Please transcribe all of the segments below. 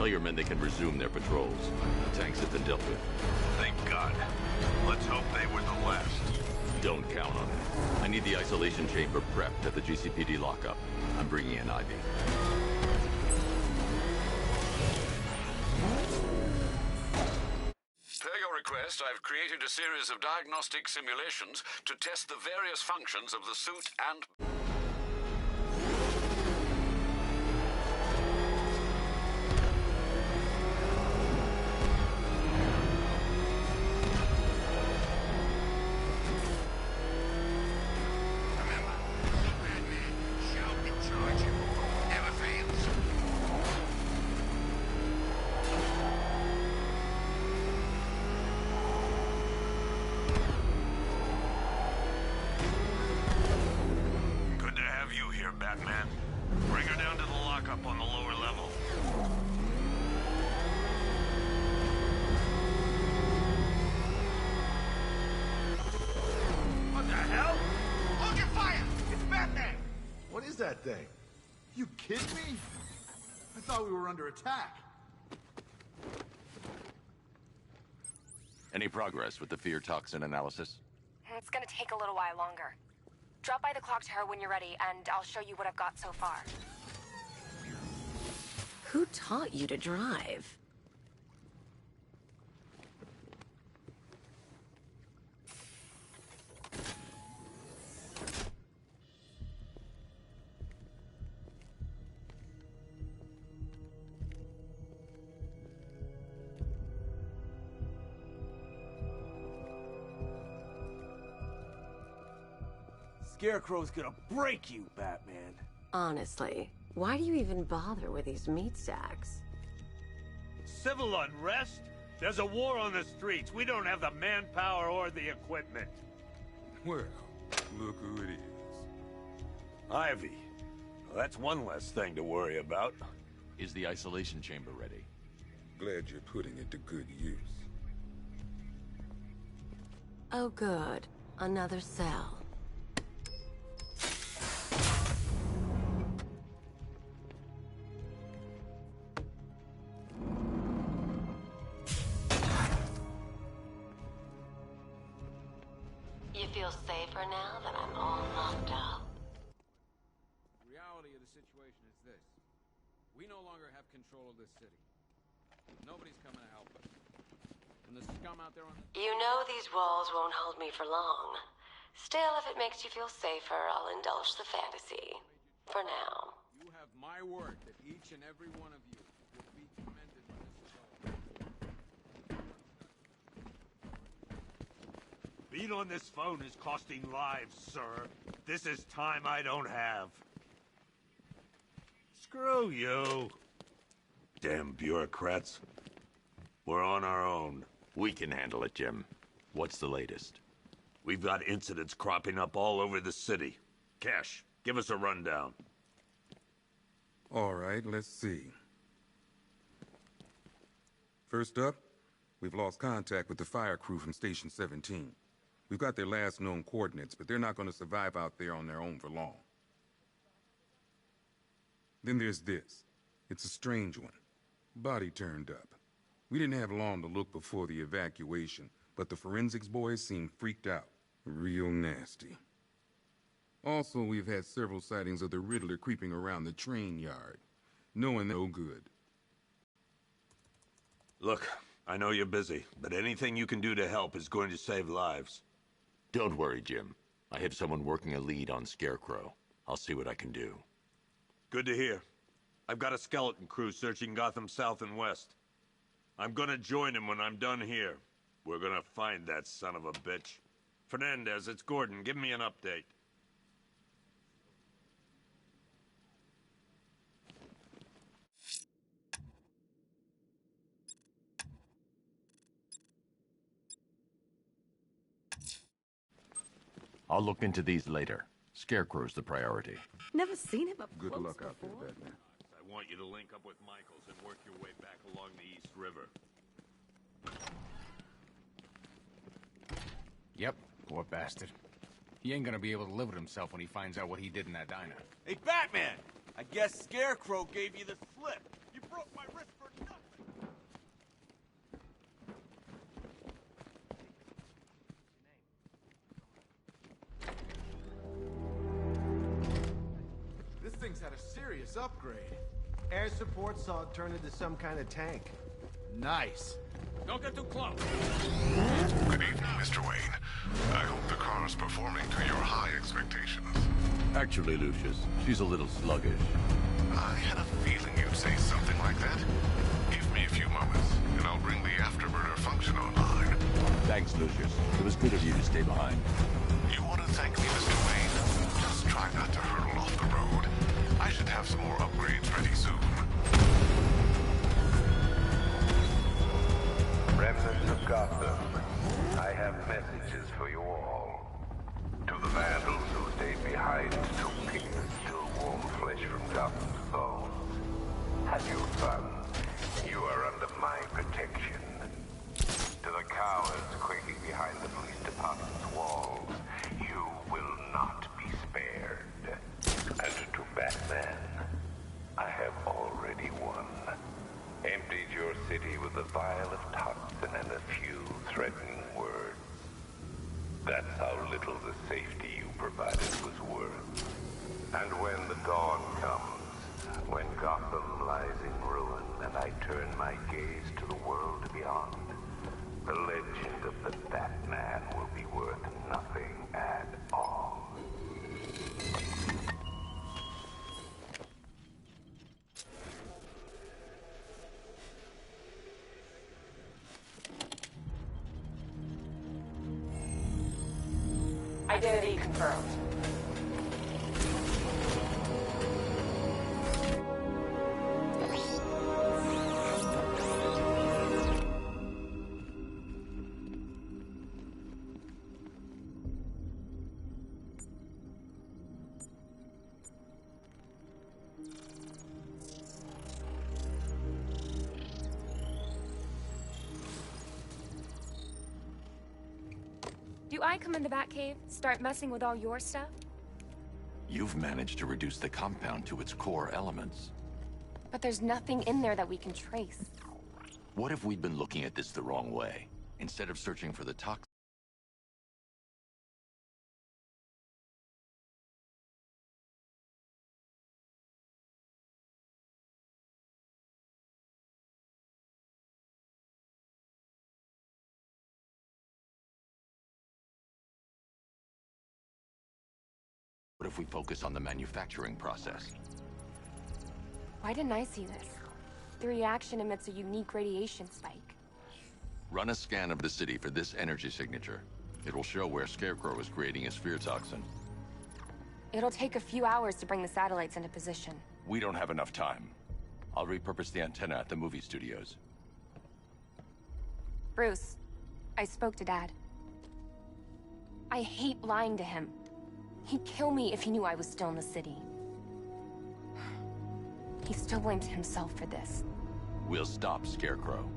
Tell your men they can resume their patrols. The tanks have been dealt with. Thank God. Let's hope they were the last. Don't count on it. I need the isolation chamber prepped at the GCPD lockup. I'm bringing in Ivy. Per your request, I've created a series of diagnostic simulations to test the various functions of the suit and... Batman. Bring her down to the lockup on the lower level. What the hell? Hold your fire! It's Batman! What is that thing? You kidding me? I thought we were under attack. Any progress with the fear toxin analysis? It's gonna take a little while longer. Drop by the clock tower when you're ready, and I'll show you what I've got so far. Who taught you to drive? Scarecrow's gonna break you, Batman. Honestly, why do you even bother with these meat sacks? Civil unrest? There's a war on the streets. We don't have the manpower or the equipment. Well, look who it is. Ivy. Well, that's one less thing to worry about. Is the isolation chamber ready? Glad you're putting it to good use. Oh good. Another cell. You feel safer now that I'm all locked up? The reality of the situation is this. We no longer have control of this city. Nobody's coming to help us. And the scum out there on the... You know these walls won't hold me for long. Still, if it makes you feel safer, I'll indulge the fantasy. For now. You have my word that each and every one of you will be commended when this is over. Being on this phone is costing lives, sir. This is time I don't have. Screw you. Damn bureaucrats. We're on our own. We can handle it, Jim. What's the latest? We've got incidents cropping up all over the city. Cash, give us a rundown. All right, let's see. First up, we've lost contact with the fire crew from Station 17. We've got their last known coordinates, but they're not going to survive out there on their own for long. Then there's this. It's a strange one. Body turned up. We didn't have long to look before the evacuation, but the forensics boys seemed freaked out. Real nasty. Also, we've had several sightings of the Riddler creeping around the train yard. Knowing no good. Look, I know you're busy, but anything you can do to help is going to save lives. Don't worry, Jim. I have someone working a lead on Scarecrow. I'll see what I can do. Good to hear. I've got a skeleton crew searching Gotham South and West. I'm gonna join him when I'm done here. We're gonna find that son of a bitch. Fernandez, it's Gordon. Give me an update. I'll look into these later. Scarecrow's the priority. Never seen him up Good close luck out there, before. Batman. I want you to link up with Michaels and work your way back along the East River. Yep, poor bastard. He ain't gonna be able to live with himself when he finds out what he did in that diner. Hey, Batman! I guess Scarecrow gave you the slip. You broke my wrist for nothing! This thing's had a serious upgrade. Air support saw it turn into some kind of tank. Nice. Don't get too close. Good evening, Mr. Wayne. I hope the car's performing to your high expectations. Actually, Lucius, she's a little sluggish. I had a feeling you'd say something like that. Give me a few moments, and I'll bring the afterburner function online. Thanks, Lucius. It was good of you to stay behind. You want to thank me, Mr. Wayne? Just try not to hurtle off the road. I should have some more upgrades ready soon. Remnants of Gotham, I have messages for you all. To the vandals who stayed behind to pick the still warm flesh from Gotham's bones. Have your fun. You are under my protection. To the cowards quaking behind the police department's walls, you will not be spared. And to Batman, I have already won. Emptied your city with a vial of toxin and a few threatening words. That's how little the safety you provided was worth. And when the dawn comes, when Gotham lies in ruin and I turn my gaze to the world beyond, the legend of the Batman will be worth nothing at all. Identity confirmed. Do I come in the Batcave, start messing with all your stuff? You've managed to reduce the compound to its core elements. But there's nothing in there that we can trace. What if we'd been looking at this the wrong way? Instead of searching for the toxin, what if we focus on the manufacturing process? Why didn't I see this? The reaction emits a unique radiation spike. Run a scan of the city for this energy signature. It will show where Scarecrow is creating a sphere toxin. It'll take a few hours to bring the satellites into position. We don't have enough time. I'll repurpose the antenna at the movie studios. Bruce, I spoke to Dad. I hate lying to him. He'd kill me if he knew I was still in the city. He still blames himself for this. We'll stop Scarecrow.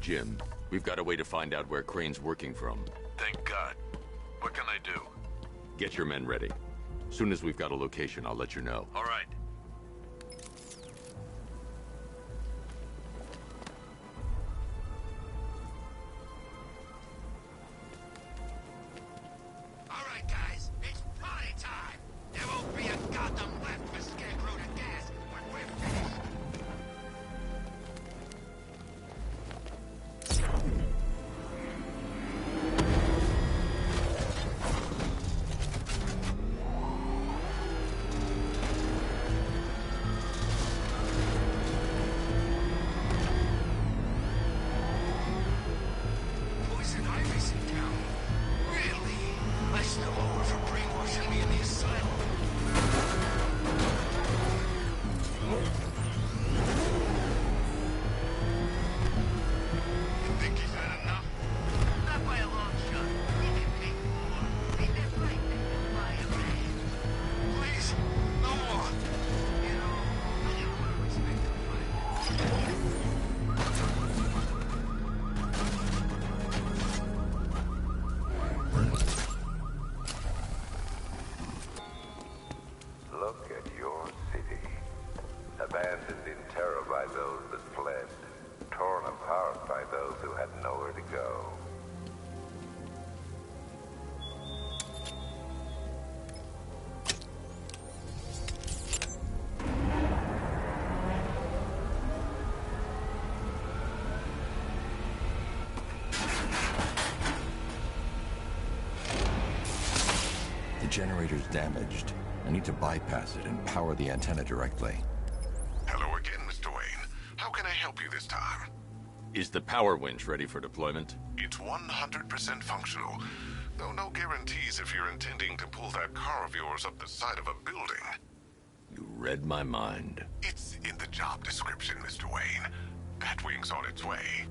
Jim, we've got a way to find out where Crane's working from. Thank God. What can I do? Get your men ready. Soon as we've got a location, I'll let you know. All right. All right, guys. It's party time. There won't be a Gotham left for Scarecrow to gas when we're finished. abandoned in terror by those that fled, torn apart by those who had nowhere to go. The generator's damaged. I need to bypass it and power the antenna directly. Hello again, Mr. Wayne. How can I help you this time? Is the power winch ready for deployment? It's 100% functional, though no guarantees if you're intending to pull that car of yours up the side of a building. You read my mind. It's in the job description, Mr. Wayne. Batwing's on its way.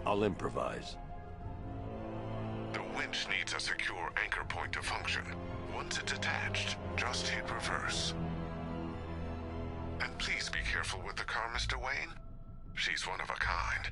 I'll improvise. The winch needs a secure anchor point to function. Once it's attached, just hit reverse. And please be careful with the car, Mr. Wayne. She's one of a kind.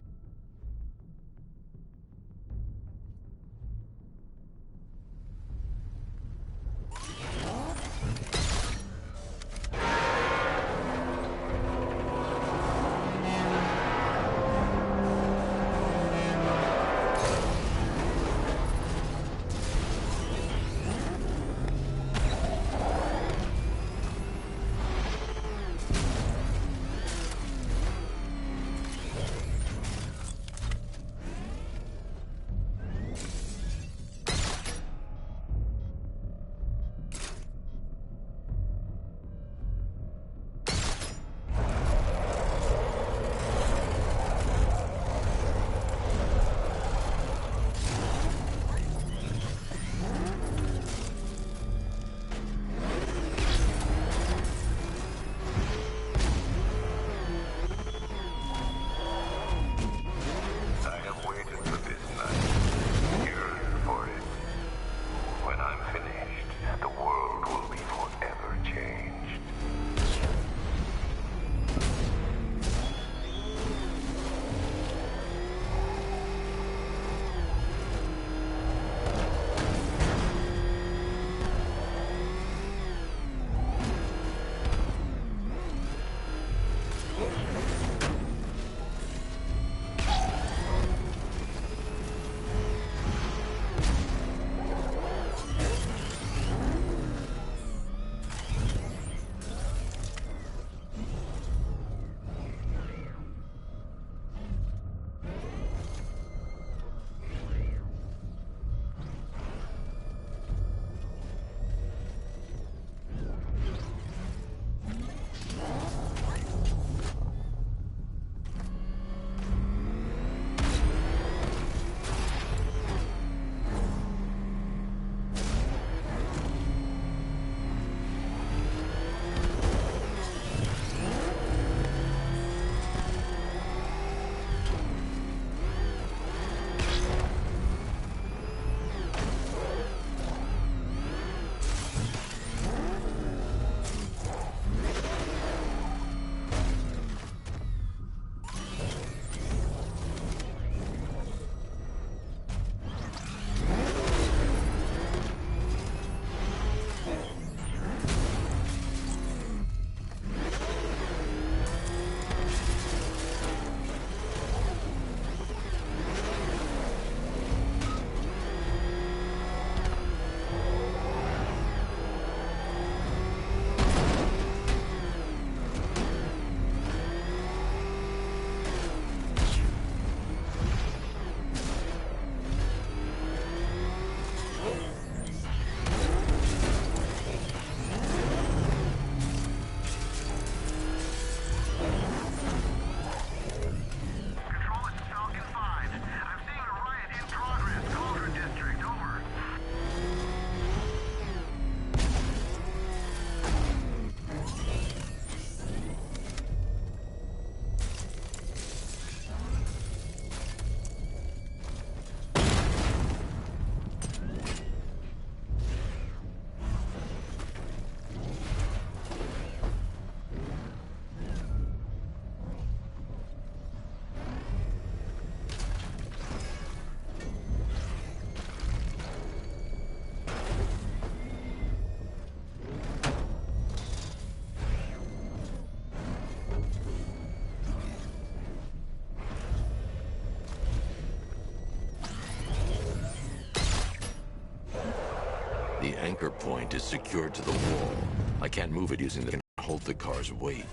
The anchor point is secured to the wall. I can't move it using the... hold the car's weight.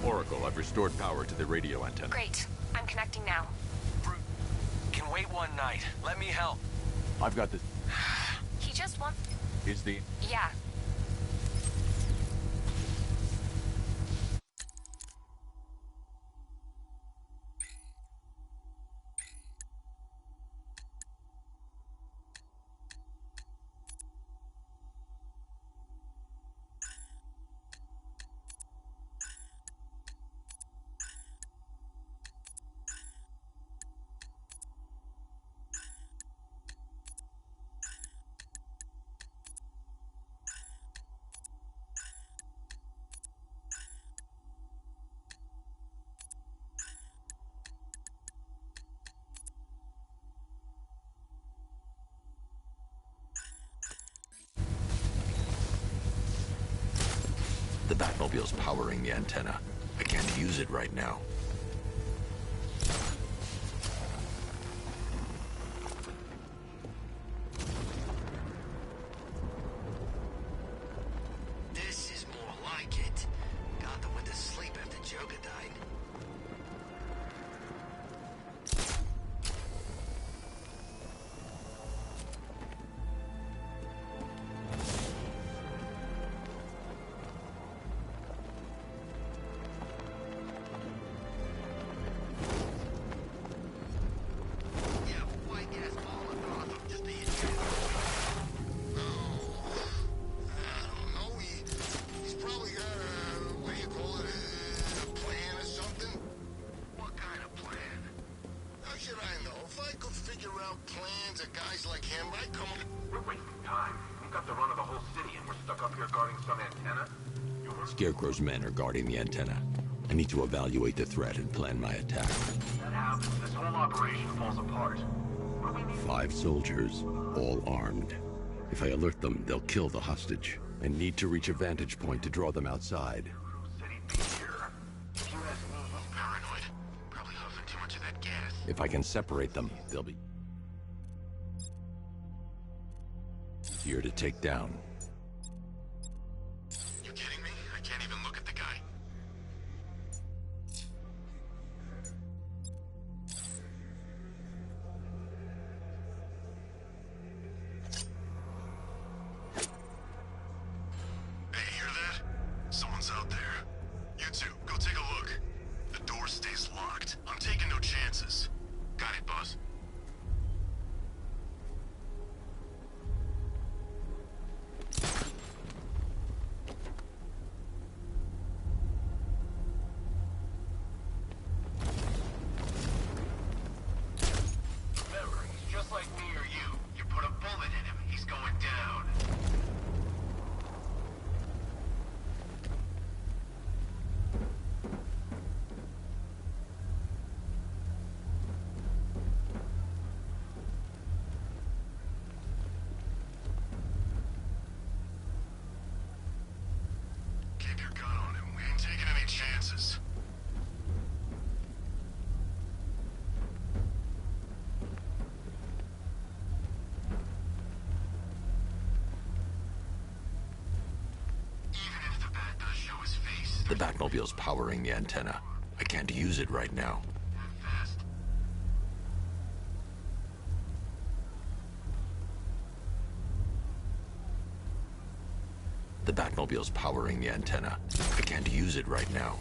Oracle, I've restored power to the radio antenna. Great. I'm connecting now. Can wait one night. Let me help. I've got the... He just wants... Is the... Yeah. The Batmobile's powering the antenna. I can't use it right now. This is more like it. Gotham went to sleep after Joker died. Scarecrow's men are guarding the antenna. I need to evaluate the threat and plan my attack. That happens, this whole operation falls apart. 5 soldiers, all armed. If I alert them, they'll kill the hostage. I need to reach a vantage point to draw them outside. Paranoid. Probably huffing too much of that gas. If I can separate them, they'll be easier to take down. You kidding me? I can't even look at the guy. Hey, hear that? Someone's out there. You two, go take a look. The door stays locked. I'm taking no chances. Got it, boss. Remember, he's just like me or you. You put a bullet in him, he's going down. Keep your gun on him. We ain't taking any chances. Even if the bat does show his face, The Batmobile's powering the antenna. I can't use it right now. fast. The Batmobile's powering the antenna. I can't use it right now.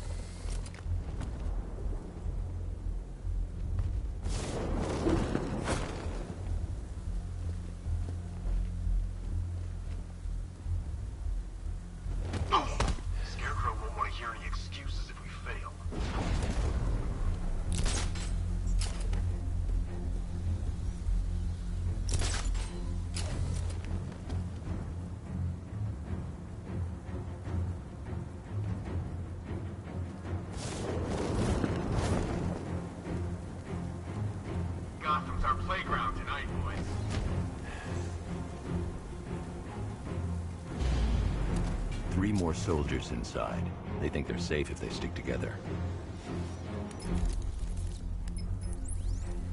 Gotham's our playground tonight, boys. Three more soldiers inside. They think they're safe if they stick together.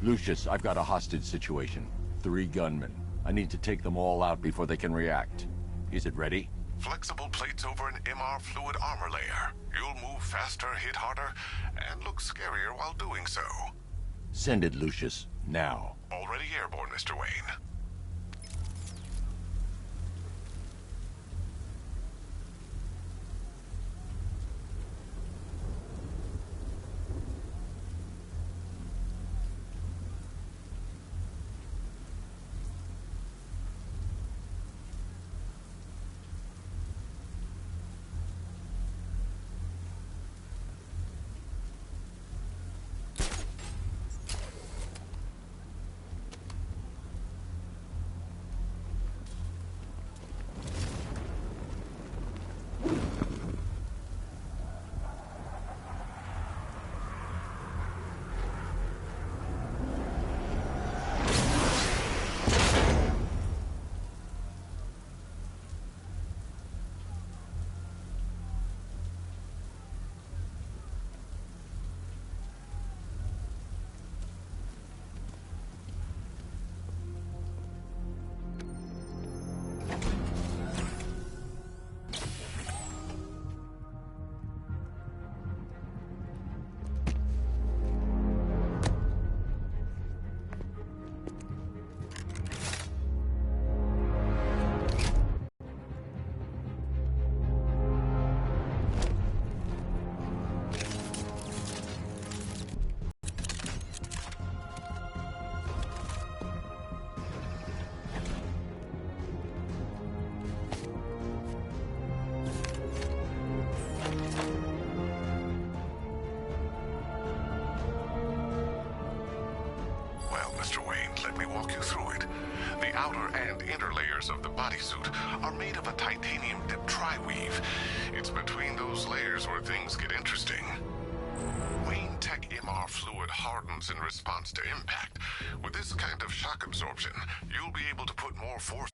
Lucius, I've got a hostage situation. 3 gunmen. I need to take them all out before they can react. Is it ready? Flexible plates over an MR fluid armor layer. You'll move faster, hit harder, and look scarier while doing so. Send it, Lucius. Now. Already airborne, Mr. Wayne. Of the bodysuit are made of a titanium dip tri-weave. It's between those layers where things get interesting. Wayne Tech MR fluid hardens in response to impact. With this kind of shock absorption, you'll be able to put more force